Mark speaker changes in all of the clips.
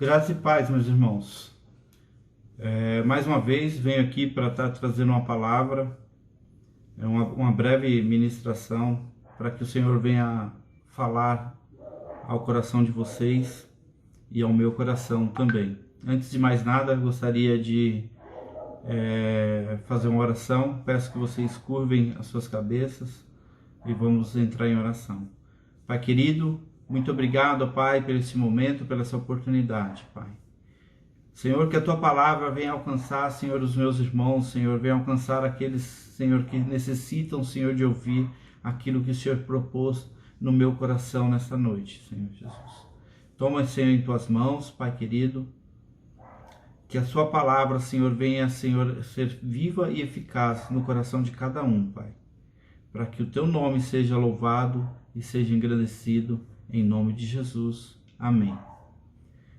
Speaker 1: Graça e paz, meus irmãos. Mais uma vez venho aqui para estar trazendo uma palavra, uma breve ministração, para que o Senhor venha falar ao coração de vocês e ao meu coração também. Antes de mais nada, gostaria de fazer uma oração. Peço que vocês curvem as suas cabeças e vamos entrar em oração. Pai querido, muito obrigado, Pai, por esse momento, pela essa oportunidade, Pai. Senhor, que a Tua palavra venha alcançar, Senhor, os meus irmãos, Senhor, venha alcançar aqueles, Senhor, que necessitam, Senhor, de ouvir aquilo que o Senhor propôs no meu coração nesta noite, Senhor Jesus. Toma, Senhor, em Tuas mãos, Pai querido, que a Sua palavra, Senhor, venha, Senhor, ser viva e eficaz no coração de cada um, Pai, para que o Teu nome seja louvado e seja engrandecido, em nome de Jesus. Amém.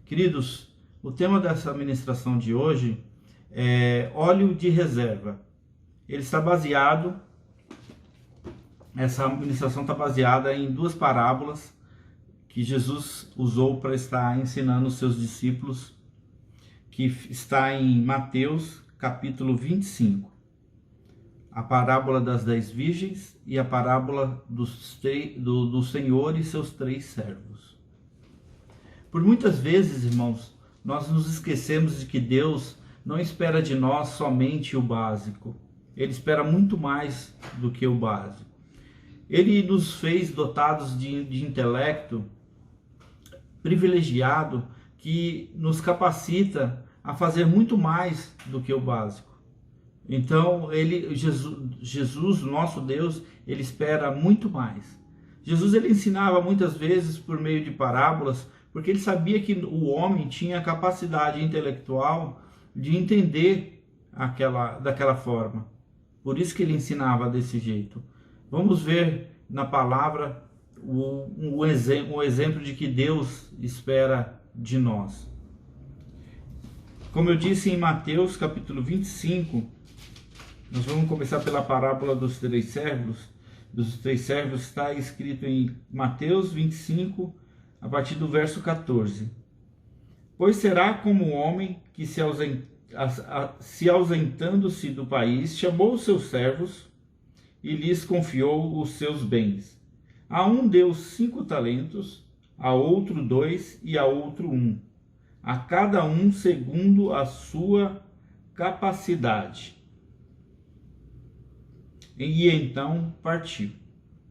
Speaker 1: Queridos, o tema dessa ministração de hoje é óleo de reserva. Ele está baseado, essa ministração está baseada em duas parábolas que Jesus usou para estar ensinando os seus discípulos, que está em Mateus capítulo 25. A parábola das 10 virgens e a parábola do Senhor e seus 3 servos. Por muitas vezes, irmãos, nós nos esquecemos de que Deus não espera de nós somente o básico. Ele espera muito mais do que o básico. Ele nos fez dotados de intelecto privilegiado que nos capacita a fazer muito mais do que o básico. Então, Jesus, nosso Deus, ele espera muito mais. Jesus, ele ensinava muitas vezes por meio de parábolas, porque ele sabia que o homem tinha a capacidade intelectual de entender daquela forma. Por isso que ele ensinava desse jeito. Vamos ver na palavra o exemplo de que Deus espera de nós. Como eu disse em Mateus capítulo 25, nós vamos começar pela parábola dos 3 servos. Dos 3 servos está escrito em Mateus 25, a partir do verso 14. Pois será como um homem que se ausentando-se do país, chamou os seus servos e lhes confiou os seus bens. A um deu 5 talentos, a outro 2 e a outro 1, a cada um segundo a sua capacidade. E então partiu.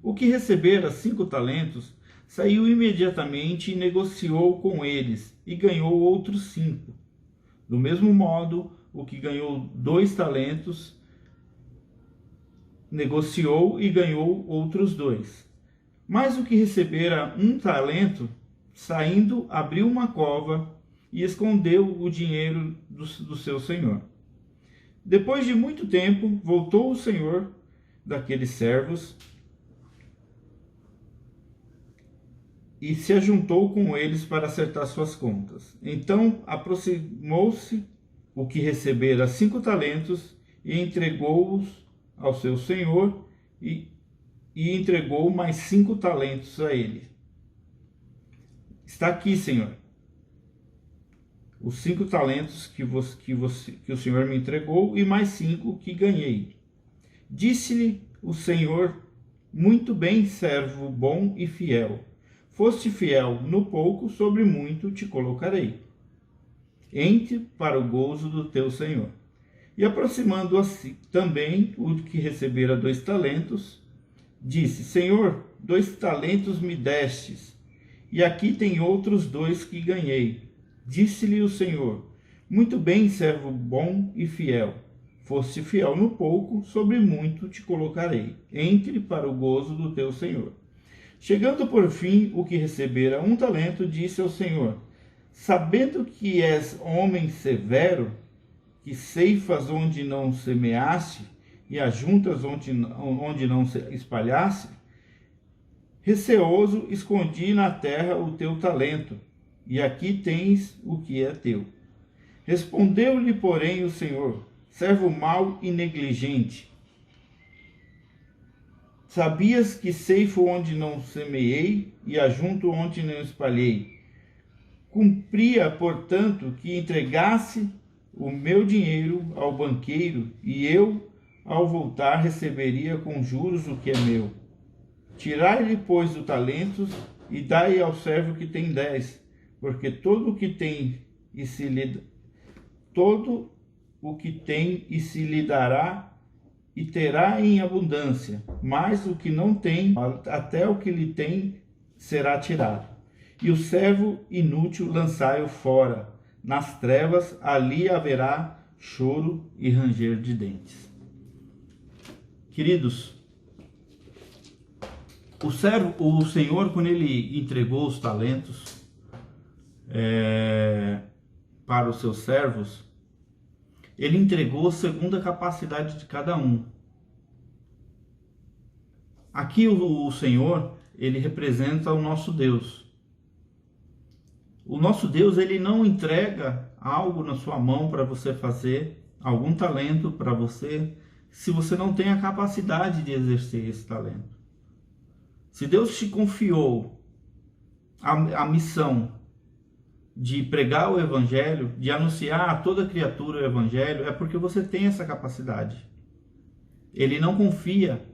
Speaker 1: O que recebera 5 talentos saiu imediatamente e negociou com eles e ganhou outros 5. Do mesmo modo, o que ganhou 2 talentos negociou e ganhou outros 2. Mas o que recebera 1 talento, saindo, abriu uma cova e escondeu o dinheiro do seu senhor. Depois de muito tempo, voltou o senhor daqueles servos e se ajuntou com eles para acertar suas contas. Então aproximou-se o que recebera 5 talentos e entregou-os ao seu senhor e entregou mais 5 talentos a ele. Está aqui, senhor, os 5 talentos que o senhor me entregou e mais 5 que ganhei. Disse-lhe o Senhor: muito bem, servo bom e fiel. Foste fiel no pouco, sobre muito te colocarei. Entre para o gozo do teu Senhor. E aproximando-se também o que recebera 2 talentos, disse: Senhor, 2 talentos me destes, e aqui tem outros 2 que ganhei. Disse-lhe o Senhor: muito bem, servo bom e fiel. Foste fiel no pouco, sobre muito te colocarei. Entre para o gozo do teu Senhor. Chegando por fim o que recebera 1 talento, disse ao Senhor: sabendo que és homem severo, que ceifas onde não semeaste, e ajuntas onde não espalhaste, receoso escondi na terra o teu talento, e aqui tens o que é teu. Respondeu-lhe, porém, o Senhor: servo mau e negligente, sabias que ceifo onde não semeei e ajunto onde não espalhei. Cumpria, portanto, que entregasse o meu dinheiro ao banqueiro, e eu, ao voltar, receberia com juros o que é meu. Tirai-lhe, pois, os talentos e dai ao servo que tem 10, porque todo o que tem e se lhe dará e terá em abundância, mas o que não tem, até o que lhe tem será tirado. E o servo inútil lançai-o fora, nas trevas, ali haverá choro e ranger de dentes. Queridos, o Senhor, quando ele entregou os talentos para os seus servos, ele entregou segundo a capacidade de cada um. Aqui o Senhor, ele representa o nosso Deus. O nosso Deus, ele não entrega algo na sua mão para você fazer, algum talento para você, se você não tem a capacidade de exercer esse talento. Se Deus te confiou a missão de pregar o Evangelho, de anunciar a toda criatura o Evangelho, é porque você tem essa capacidade. Ele não confia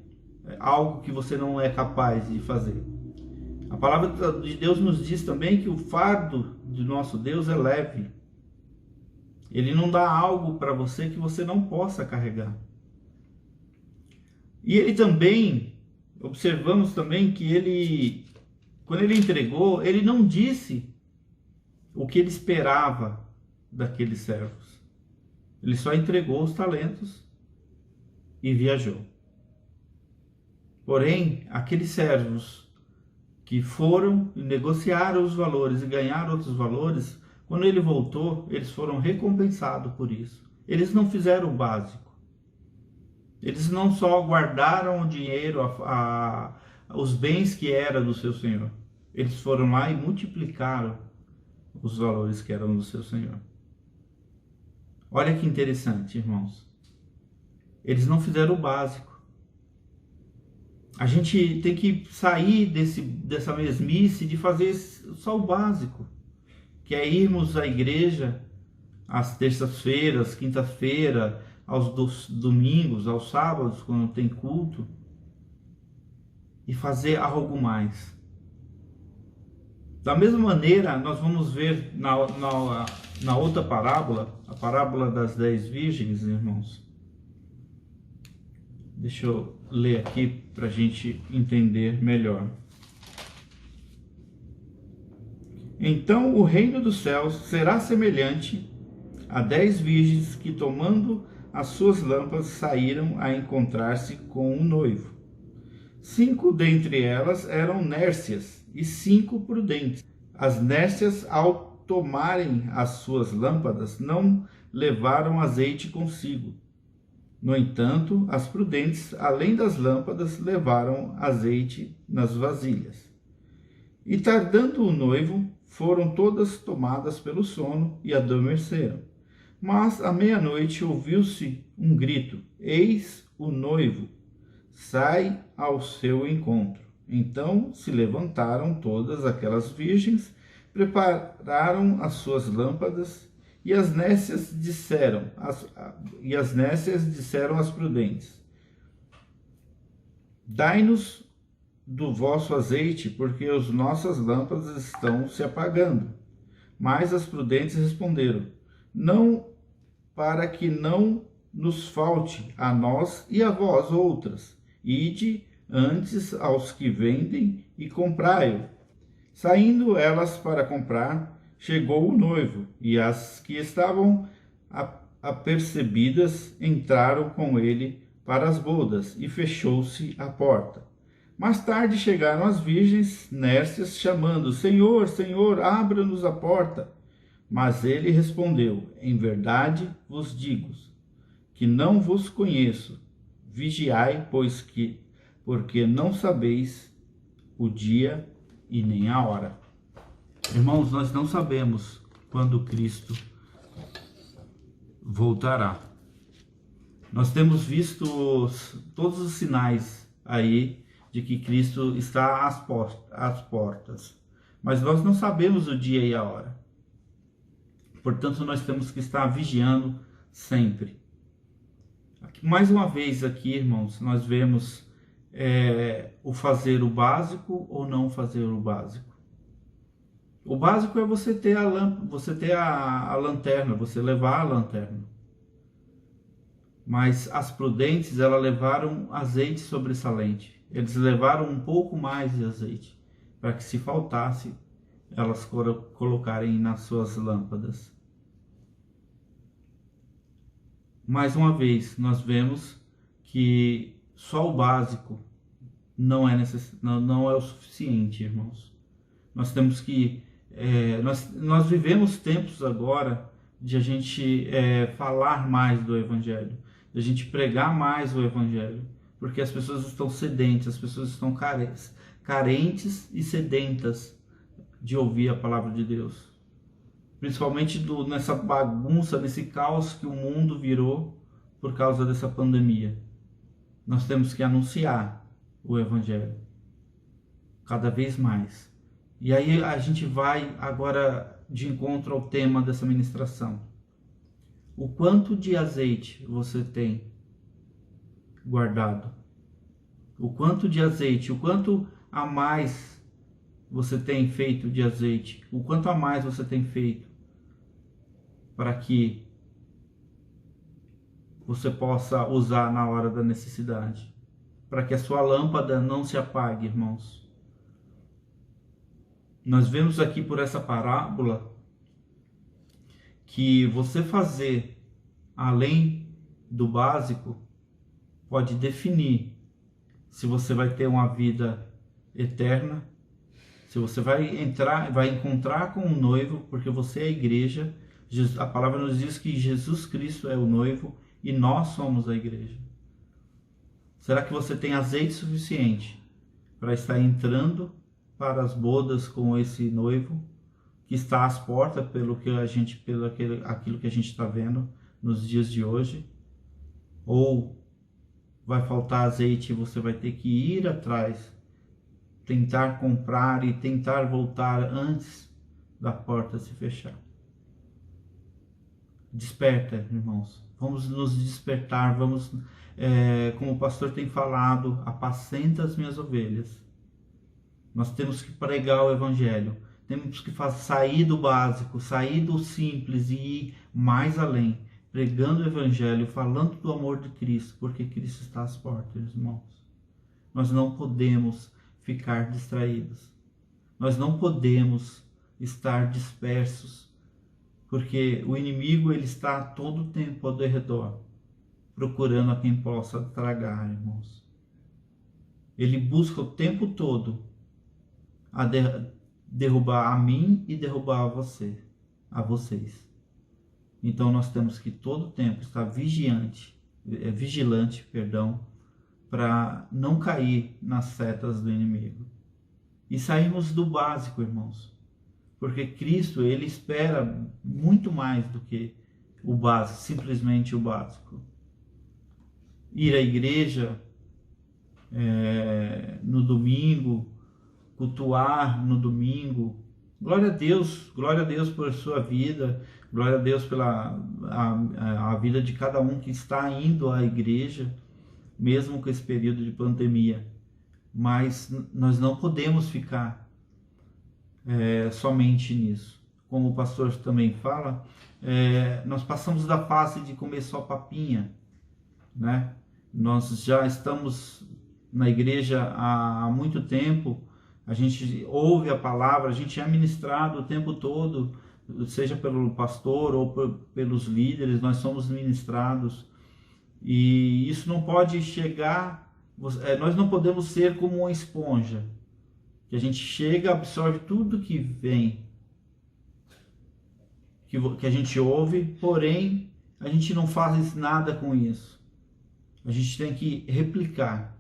Speaker 1: algo que você não é capaz de fazer. A palavra de Deus nos diz também que o fardo de nosso Deus é leve. Ele não dá algo para você que você não possa carregar. E ele também, observamos também que ele, quando ele entregou, ele não disse o que ele esperava daqueles servos. Ele só entregou os talentos e viajou. Porém, aqueles servos que foram e negociaram os valores e ganharam outros valores, quando ele voltou, eles foram recompensados por isso. Eles não fizeram o básico. Eles não só guardaram o dinheiro, os bens que era do seu senhor. Eles foram lá e multiplicaram os valores que eram do seu senhor. Olha que interessante, irmãos. Eles não fizeram o básico. A gente tem que sair dessa mesmice de fazer só o básico, que é irmos à igreja às terças-feiras, quinta-feira, aos domingos, aos sábados, quando tem culto, e fazer algo mais. Da mesma maneira, nós vamos ver na outra parábola, a parábola das 10 virgens, irmãos. Deixa eu ler aqui para a gente entender melhor. Então o reino dos céus será semelhante a 10 virgens que, tomando as suas lâmpadas, saíram a encontrar-se com o noivo. 5 dentre elas eram nércias e 5 prudentes. As nércias, ao tomarem as suas lâmpadas, não levaram azeite consigo. No entanto, as prudentes, além das lâmpadas, levaram azeite nas vasilhas. E tardando o noivo, foram todas tomadas pelo sono e adormeceram. Mas à meia-noite ouviu-se um grito: eis o noivo, sai ao seu encontro. Então se levantaram todas aquelas virgens, prepararam as suas lâmpadas, e as nécias disseram às prudentes: dai-nos do vosso azeite, porque as nossas lâmpadas estão se apagando. Mas as prudentes responderam: não, para que não nos falte a nós e a vós outras. Ide antes aos que vendem e comprai-o. Saindo elas para comprar, chegou o noivo, e as que estavam apercebidas entraram com ele para as bodas, e fechou-se a porta. Mais tarde chegaram as virgens nércias, chamando: Senhor, Senhor, abra-nos a porta. Mas ele respondeu: em verdade vos digo, que não vos conheço. Vigiai, porque não sabeis o dia e nem a hora. Irmãos, nós não sabemos quando Cristo voltará. Nós temos visto todos os sinais aí de que Cristo está às portas, mas nós não sabemos o dia e a hora. Portanto, nós temos que estar vigiando sempre. Mais uma vez aqui, irmãos, nós vemos o fazer o básico ou não fazer o básico. O básico é você ter a lâmpada, você ter a lanterna, você levar a lanterna. Mas as prudentes, elas levaram azeite sobressalente. Eles levaram um pouco mais de azeite, para que se faltasse, elas colocarem nas suas lâmpadas. Mais uma vez, nós vemos que só o básico não é o suficiente, irmãos. Nós temos que... nós vivemos tempos agora de a gente falar mais do Evangelho, de a gente pregar mais o Evangelho, porque as pessoas estão sedentas, as pessoas estão carentes e sedentas de ouvir a palavra de Deus. Principalmente nessa bagunça, nesse caos que o mundo virou por causa dessa pandemia. Nós temos que anunciar o Evangelho cada vez mais. E aí a gente vai agora de encontro ao tema dessa ministração. O quanto de azeite você tem guardado? O quanto de azeite, o quanto a mais você tem feito de azeite? O quanto a mais você tem feito para que você possa usar na hora da necessidade? Para que a sua lâmpada não se apague, irmãos. Nós vemos aqui por essa parábola que você fazer além do básico pode definir se você vai ter uma vida eterna, se você vai encontrar com o noivo, porque você é a igreja. A palavra nos diz que Jesus Cristo é o noivo e nós somos a igreja. Será que você tem azeite suficiente para estar entrando para as bodas com esse noivo que está às portas, aquilo que a gente está vendo nos dias de hoje? Ou vai faltar azeite e você vai ter que ir atrás, tentar comprar e tentar voltar antes da porta se fechar? Desperta, irmãos. Vamos nos despertar, vamos, como o pastor tem falado, apacenta as minhas ovelhas. Nós temos que pregar o Evangelho, temos que sair do básico, sair do simples e ir mais além, pregando o Evangelho, falando do amor de Cristo, porque Cristo está às portas, irmãos. Nós não podemos ficar distraídos, nós não podemos estar dispersos, porque o inimigo ele está todo o tempo ao redor, procurando a quem possa tragar, irmãos. Ele busca o tempo todo a derrubar a mim e derrubar a vocês. Então nós temos que todo o tempo estar vigilante, para não cair nas setas do inimigo. E sairmos do básico, irmãos. Porque Cristo, ele espera muito mais do que o básico, simplesmente o básico. Ir à igreja no domingo, cultuar no domingo. Glória a Deus por sua vida, glória a Deus pela a vida de cada um que está indo à igreja, mesmo com esse período de pandemia. Mas nós não podemos ficar somente nisso. Como o pastor também fala, nós passamos da fase de comer só papinha, né? Nós já estamos na igreja há muito tempo, a gente ouve a palavra, a gente é ministrado o tempo todo, seja pelo pastor ou pelos líderes, nós somos ministrados. E isso não pode chegar, nós não podemos ser como uma esponja, que a gente chega, absorve tudo que vem, que a gente ouve, porém a gente não faz nada com isso. A gente tem que replicar.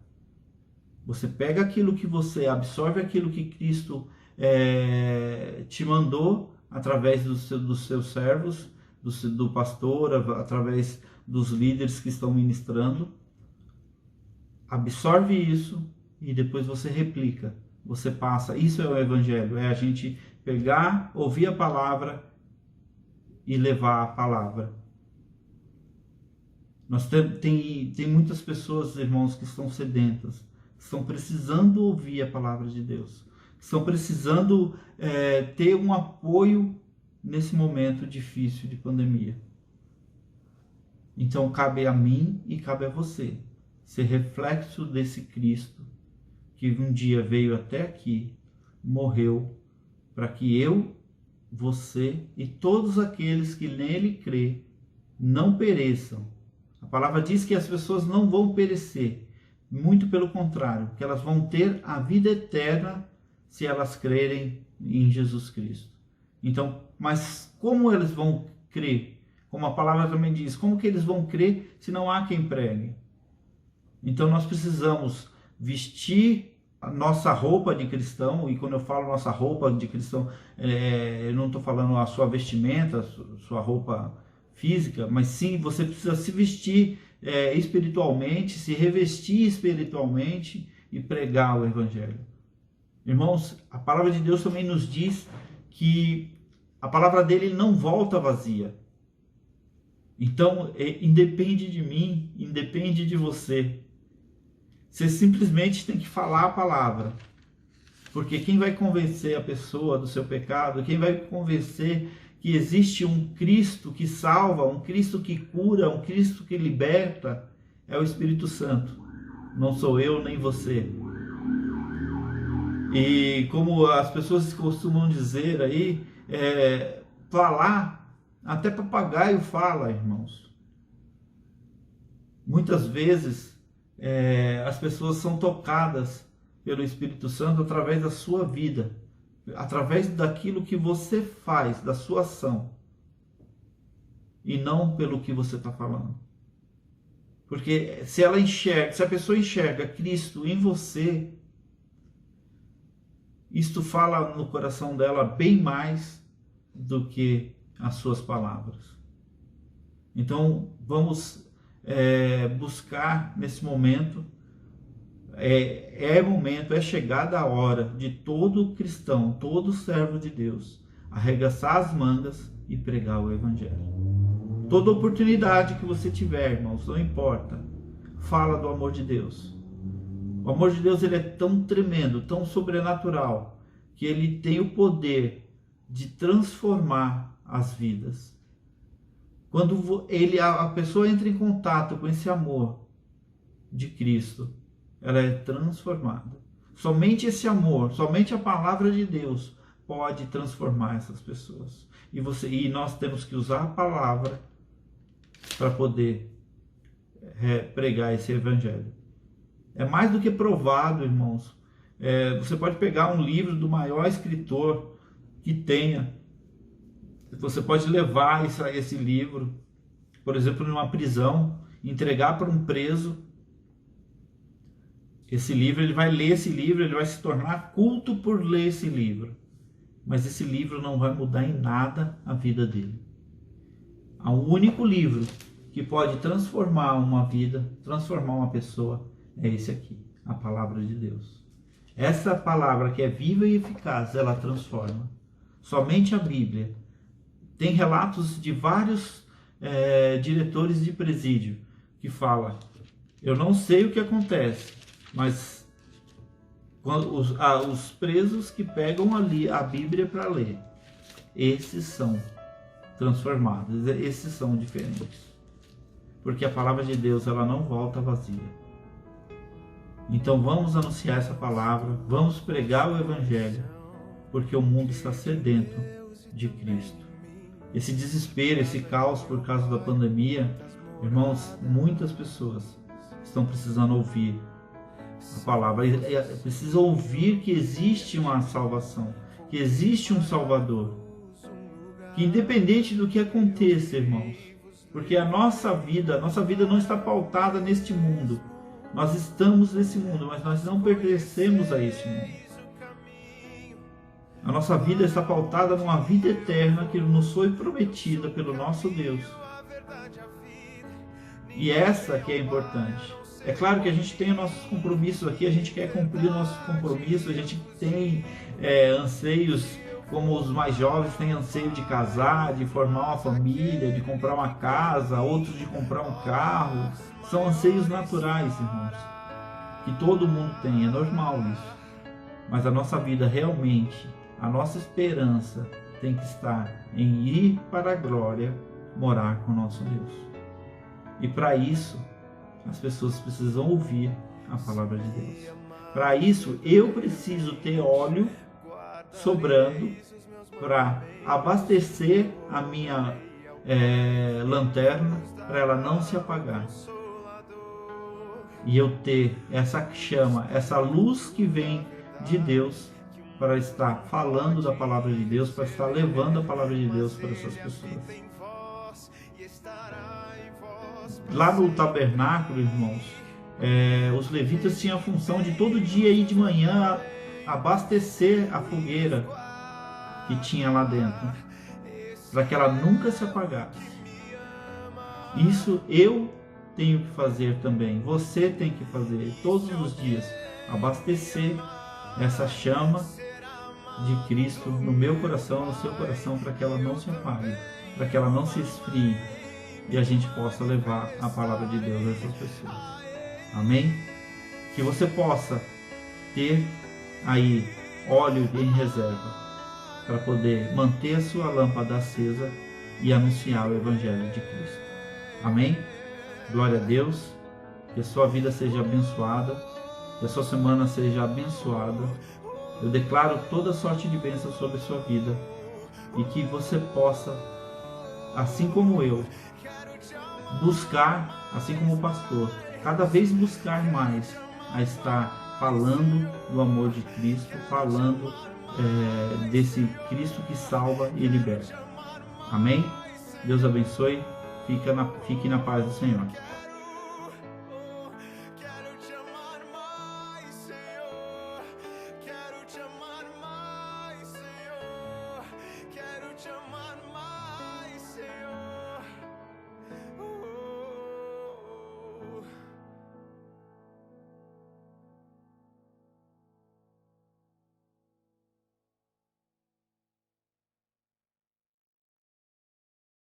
Speaker 1: Você pega aquilo que você absorve, aquilo que Cristo te mandou através dos seus servos, do pastor, através dos líderes que estão ministrando. Absorve isso e depois você replica. Você passa. Isso é o Evangelho. É a gente pegar, ouvir a palavra e levar a palavra. Tem muitas pessoas, irmãos, que estão sedentas, estão precisando ouvir a palavra de Deus, estão precisando ter um apoio nesse momento difícil de pandemia. Então cabe a mim e cabe a você ser reflexo desse Cristo que um dia veio até aqui, morreu, para que eu, você e todos aqueles que nele crê não pereçam. A palavra diz que as pessoas não vão perecer, muito pelo contrário, que elas vão ter a vida eterna se elas crerem em Jesus Cristo. Então, mas como eles vão crer? Como a palavra também diz, como que eles vão crer se não há quem pregue? Então nós precisamos vestir a nossa roupa de cristão, e quando eu falo nossa roupa de cristão, eu não estou falando a sua vestimenta, a sua roupa física, mas sim, você precisa se vestir espiritualmente, se revestir espiritualmente e pregar o Evangelho. Irmãos, a palavra de Deus também nos diz que a palavra dele não volta vazia. Então, independe de mim, independe de você. Você simplesmente tem que falar a palavra. Porque quem vai convencer a pessoa do seu pecado, quem vai convencer que existe um Cristo que salva, um Cristo que cura, um Cristo que liberta, é o Espírito Santo. Não sou eu nem você. E como as pessoas costumam dizer aí, falar, até papagaio fala, irmãos. Muitas vezes as pessoas são tocadas pelo Espírito Santo através da sua vida, através daquilo que você faz, da sua ação, e não pelo que você está falando. Porque se a pessoa enxerga Cristo em você, isto fala no coração dela bem mais do que as suas palavras. Então vamos buscar nesse momento, é chegada a hora de todo cristão, todo servo de Deus, arregaçar as mangas e pregar o Evangelho. Toda oportunidade que você tiver, irmãos, não importa, fala do amor de Deus. O amor de Deus, ele é tão tremendo, tão sobrenatural, que ele tem o poder de transformar as vidas. Quando a pessoa entra em contato com esse amor de Cristo, ela é transformada. Somente esse amor, somente a palavra de Deus pode transformar essas pessoas. E nós temos que usar a palavra para poder pregar esse Evangelho. É mais do que provado, irmãos. Você pode pegar um livro do maior escritor que tenha. Você pode levar esse livro, por exemplo, numa prisão, entregar para um preso. Esse livro, ele vai ler esse livro, ele vai se tornar culto por ler esse livro. Mas esse livro não vai mudar em nada a vida dele. Há um único livro que pode transformar uma vida, transformar uma pessoa, é esse aqui, a palavra de Deus. Essa palavra que é viva e eficaz, ela transforma. Somente a Bíblia. Tem relatos de vários diretores de presídio que falam: eu não sei o que acontece, mas os presos que pegam ali a Bíblia para ler, esses são transformados, esses são diferentes. Porque a palavra de Deus, ela não volta vazia. Então vamos anunciar essa palavra, vamos pregar o Evangelho, porque o mundo está sedento de Cristo. Esse desespero, esse caos por causa da pandemia, irmãos, muitas pessoas estão precisando ouvir a palavra, precisam ouvir que existe uma salvação, que existe um Salvador, que independente do que aconteça, irmãos, porque a nossa vida não está pautada neste mundo. Nós estamos nesse mundo, mas nós não pertencemos a este mundo. A nossa vida está pautada numa vida eterna que nos foi prometida pelo nosso Deus. E essa que é importante. É claro que a gente tem nossos compromissos aqui, a gente quer cumprir nossos compromissos, a gente tem anseios como os mais jovens têm anseio de casar, de formar uma família, de comprar uma casa, outros de comprar um carro. São anseios naturais, irmãos, que todo mundo tem, é normal isso. Mas a nossa vida realmente, a nossa esperança tem que estar em ir para a glória, morar com o nosso Deus. E para isso, as pessoas precisam ouvir a palavra de Deus. Para isso, eu preciso ter óleo sobrando para abastecer a minha lanterna, para ela não se apagar. E eu ter essa chama, essa luz que vem de Deus, para estar falando da palavra de Deus, para estar levando a palavra de Deus para essas pessoas. Lá no tabernáculo, irmãos, os levitas tinham a função de todo dia ir de manhã abastecer a fogueira que tinha lá dentro, para que ela nunca se apagasse. Isso eu tenho que fazer também, você tem que fazer todos os dias, abastecer essa chama de Cristo no meu coração, no seu coração, para que ela não se apague, para que ela não se esfrie e a gente possa levar a palavra de Deus a essas pessoas. Amém? Que você possa ter aí óleo em reserva para poder manter a sua lâmpada acesa e anunciar o Evangelho de Cristo. Amém? Glória a Deus. Que a sua vida seja abençoada, que a sua semana seja abençoada. Eu declaro toda sorte de bênção sobre a sua vida e que você possa, assim como eu, buscar, assim como o pastor, cada vez buscar mais a estar falando do amor de Cristo, falando desse Cristo que salva e liberta. Amém? Deus abençoe. Fique na paz do Senhor.